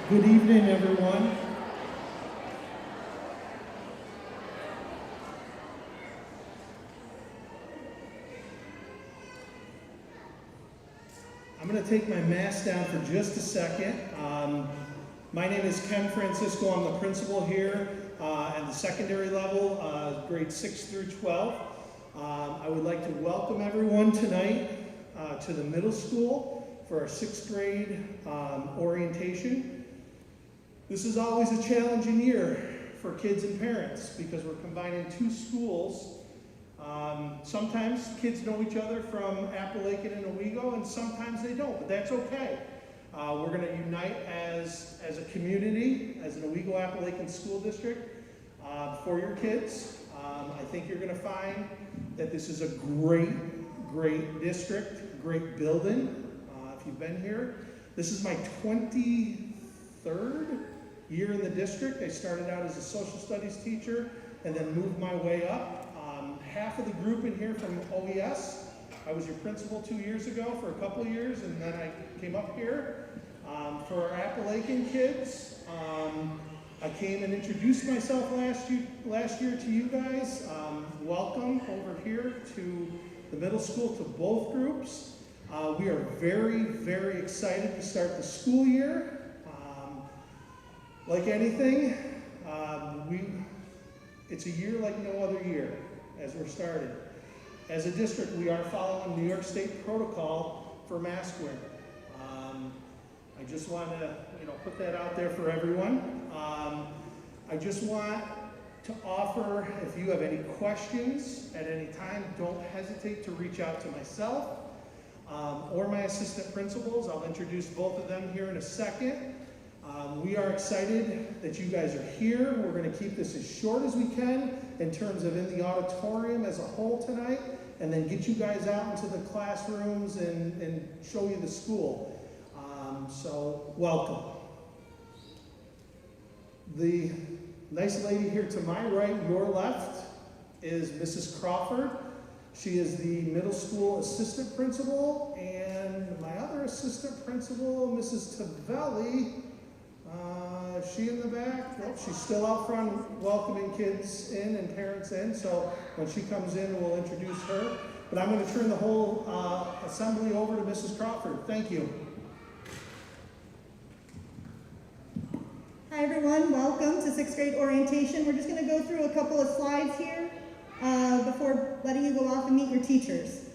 Good evening, everyone. I'm going to take my mask down for just a second. My name is Ken Francisco. I'm the principal here at the secondary level, grades 6 through 12. I would like to welcome everyone tonight to the middle school for our 6th grade orientation. This is always a challenging year for kids and parents because we're combining two schools. Sometimes kids know each other from Appalachian and Owego, and sometimes they don't, but that's okay. We're going to unite as a community, as an Owego Appalachian School District for your kids. I think you're going to find that this is a great district, great building. If you've been here, this is my 23rd year in the district. I started out as a social studies teacher and then moved my way up. Half of the group in here from OES. I was your principal 2 years ago for a couple of years, and then I came up here. For our Appalachian kids, I came and introduced myself last year to you guys. Welcome over here to the middle school to both groups. We are very excited to start the school year. Like anything, it's a year like no other year as we're starting. As a district, we are following New York State protocol for mask wearing. I just want to put that out there for everyone. I just want to offer, if you have any questions at any time, don't hesitate to reach out to myself or my assistant principals. I'll introduce both of them here in a second. We are excited that you guys are here. We're going to keep this as short as we can in terms of in the auditorium as a whole tonight, and then get you guys out into the classrooms and show you the school. So welcome. The nice lady here to my right, your left, is Mrs. Crawford. She is the middle school assistant principal, and my other assistant principal, Mrs. Tavelli. Is she in the back? Nope, she's still out front welcoming kids in and parents in, so when she comes in, we'll introduce her. But I'm going to turn the whole assembly over to Mrs. Crawford. Thank you. Hi everyone, welcome to 6th grade orientation. We're just going to go through a couple of slides here before letting you go off and meet your teachers.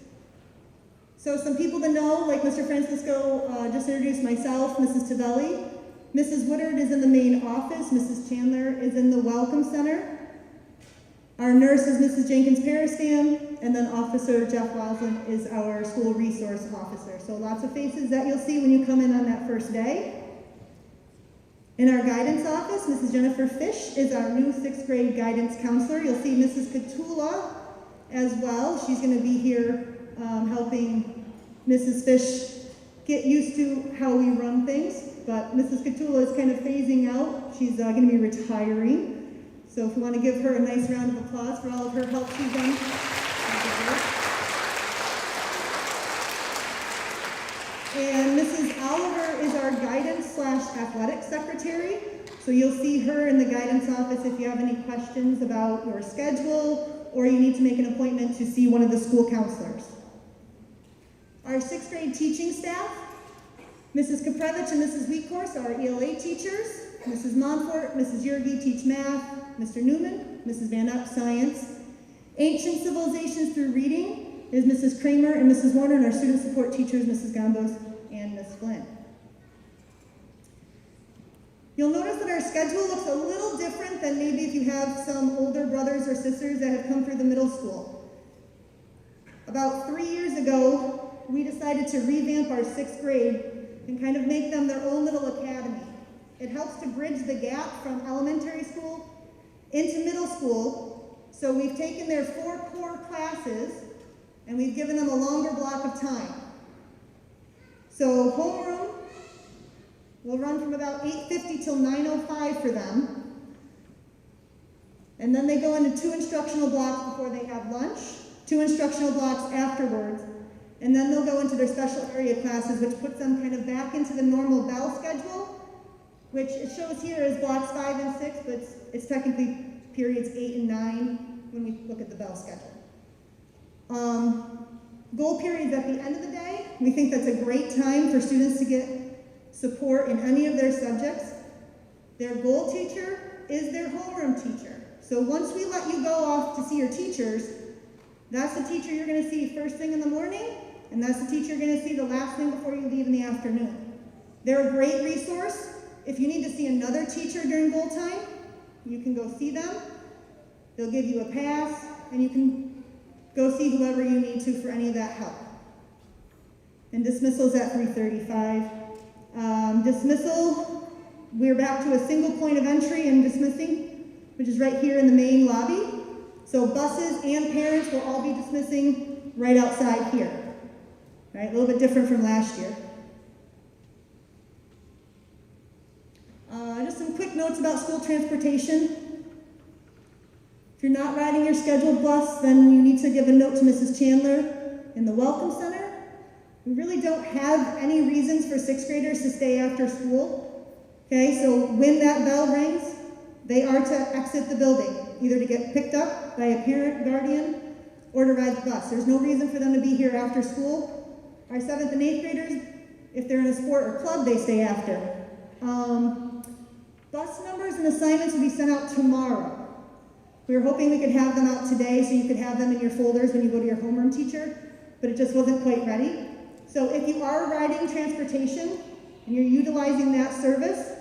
So some people to know, like Mr. Francisco just introduced myself, Mrs. Tavelli. Mrs. Woodard is in the main office. Mrs. Chandler is in the Welcome Center. Our nurse is Mrs. Jenkins-Peristam, and then Officer Jeff Waslin is our school resource officer. So lots of faces that you'll see when you come in on that first day. In our guidance office, Mrs. Jennifer Fish is our new 6th grade guidance counselor. You'll see Mrs. Catula as well. She's going to be here helping Mrs. Fish get used to how we run things. But Mrs. Catula is kind of phasing out. She's going to be retiring. So if we want to give her a nice round of applause for all of her help she's done. And Mrs. Oliver is our guidance/athletic secretary. So you'll see her in the guidance office if you have any questions about your schedule or you need to make an appointment to see one of the school counselors. Our 6th grade teaching staff, Mrs. Kaprevich and Mrs. Wheatcourse are our ELA teachers. Mrs. Montfort, Mrs. Yergi teach math. Mr. Newman, Mrs. Van Up science. Ancient Civilizations through Reading is Mrs. Kramer and Mrs. Warner, and our student support teachers, Mrs. Gambos and Ms. Flynn. You'll notice that our schedule looks a little different than maybe if you have some older brothers or sisters that have come through the middle school. About 3 years ago, we decided to revamp our 6th grade and kind of make them their own little academy. It helps to bridge the gap from elementary school into middle school. So we've taken their 4 core classes and we've given them a longer block of time. So homeroom will run from about 8:50 till 9:05 for them. And then they go into 2 instructional blocks before they have lunch, 2 instructional blocks afterwards, and then they'll go into their special area classes, which puts them kind of back into the normal bell schedule which it shows here as blocks 5 and 6, but it's technically periods 8 and 9 when we look at the bell schedule. Goal periods at the end of the day, we think that's a great time for students to get support in any of their subjects. Their goal teacher is their homeroom teacher. So once we let you go off to see your teachers, that's the teacher you're going to see first thing in the morning, and that's the teacher you're going to see the last thing before you leave in the afternoon. They're a great resource. If you need to see another teacher during goal time, you can go see them. They'll give you a pass, and you can go see whoever you need to for any of that help. And dismissal's at 3:35. Dismissal, we're back to a single point of entry and dismissing, which is right here in the main lobby. So buses and parents will all be dismissing right outside here. Right, a little bit different from last year. Just some quick notes about school transportation. If you're not riding your scheduled bus, then you need to give a note to Mrs. Chandler in the Welcome Center. We really don't have any reasons for 6th graders to stay after school. Okay, so when that bell rings, they are to exit the building, either to get picked up by a parent, guardian, or to ride the bus. There's no reason for them to be here after school. Our 7th and 8th graders, if they're in a sport or club, they stay after. Bus numbers and assignments will be sent out tomorrow. We were hoping we could have them out today so you could have them in your folders when you go to your homeroom teacher, but it just wasn't quite ready. So if you are riding transportation and you're utilizing that service,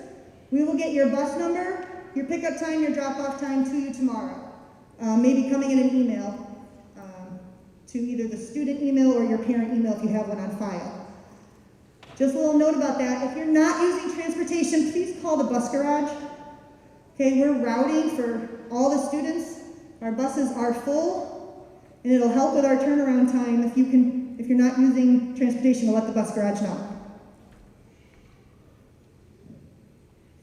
we will get your bus number, your pickup time, your drop-off time to you tomorrow. Maybe coming in an email to either the student email or your parent email if you have one on file. Just a little note about that. If you're not using transportation, please call the bus garage. Okay, we're routing for all the students. Our buses are full, and it'll help with our turnaround time if you're not using transportation to let the bus garage know.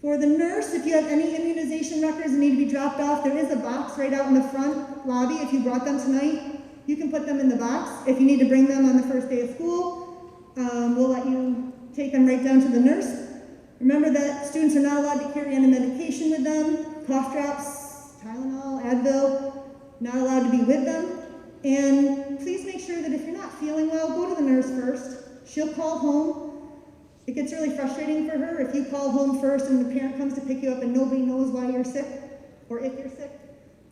For the nurse, if you have any immunization records that need to be dropped off, there is a box right out in the front lobby. If you brought them tonight, you can put them in the box. If you need to bring them on the first day of school, we'll let you take them right down to the nurse. Remember that students are not allowed to carry any medication with them. Cough drops, Tylenol, Advil, not allowed to be with them. And please make sure that if you're not feeling well, go to the nurse first. She'll call home. It gets really frustrating for her if you call home first and the parent comes to pick you up and nobody knows why you're sick or if you're sick,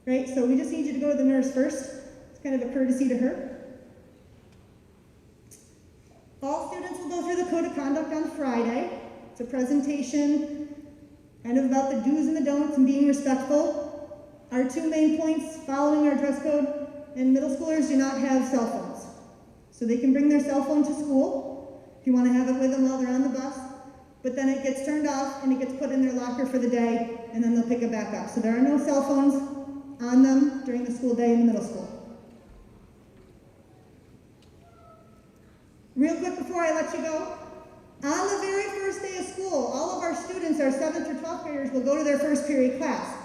right? So we just need you to go to the nurse first. It's kind of a courtesy to her. All students will go through the code of conduct on Friday. It's a presentation kind of about the do's and the don'ts and being respectful. Our 2 main points following our dress code, and middle schoolers do not have cell phones. So they can bring their cell phone to school if you want to have it with them while they're on the bus, but then it gets turned off and it gets put in their locker for the day, and then they'll pick it back up. So there are no cell phones on them during the school day in the middle school. Real quick before I let you go, on the very first day of school, all of our students, our 7th through 12th graders, will go to their first period class.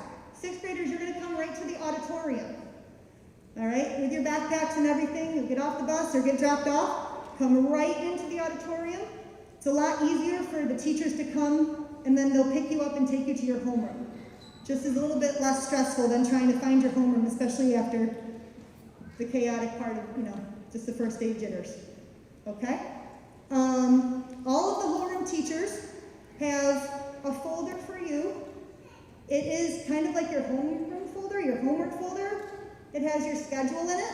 6th graders, you're going to come right to the auditorium. All right, with your backpacks and everything, you'll get off the bus or get dropped off, come right into the auditorium. It's a lot easier for the teachers to come, and then they'll pick you up and take you to your homeroom. Just is a little bit less stressful than trying to find your homeroom, especially after the chaotic part of, just the first day jitters. Okay? All of the homeroom teachers have a folder for you. It is kind of like your homeroom folder, your homework folder. It has your schedule in it.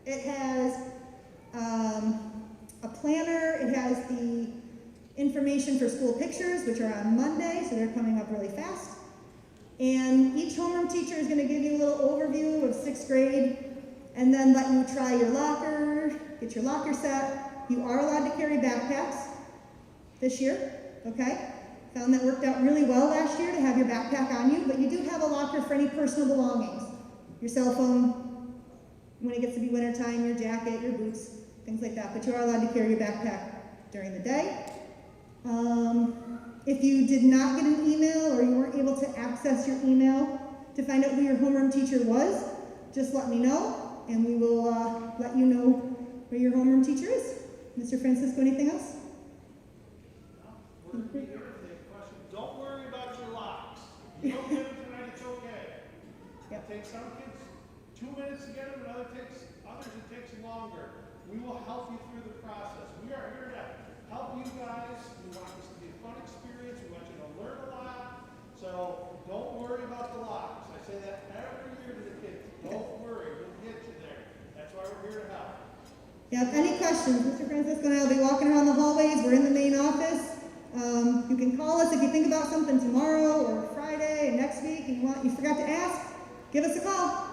It has a planner. It has the information for school pictures, which are on Monday, so they're coming up really fast. And each homeroom teacher is going to give you a little overview of 6th grade and then let you try your locker, get your locker set. You are allowed to carry backpacks this year, okay? Found that worked out really well last year to have your backpack on you, but you do have a locker for any personal belongings. Your cell phone, when it gets to be wintertime, your jacket, your boots, things like that, but you are allowed to carry your backpack during the day. If you did not get an email or you weren't able to access your email to find out who your homeroom teacher was, just let me know, and we will let you know where your homeroom teacher is. Mr. Francisco, anything else? We're going to be here if they have questions. Don't worry. takes some kids 2 minutes to get them, and others it takes longer. We will help you through the process. We are here to help you guys. We want this to be a fun experience. We want you to learn a lot. So don't worry about the locks. I say that every year to the kids. Don't worry, we'll get you there. That's why we're here to help. Yeah, any questions? Mr. Francisco and I will be walking around the hallways. We're in the main office. You can call us if you think about something tomorrow or Friday or next week and you forgot to ask. Give us a call.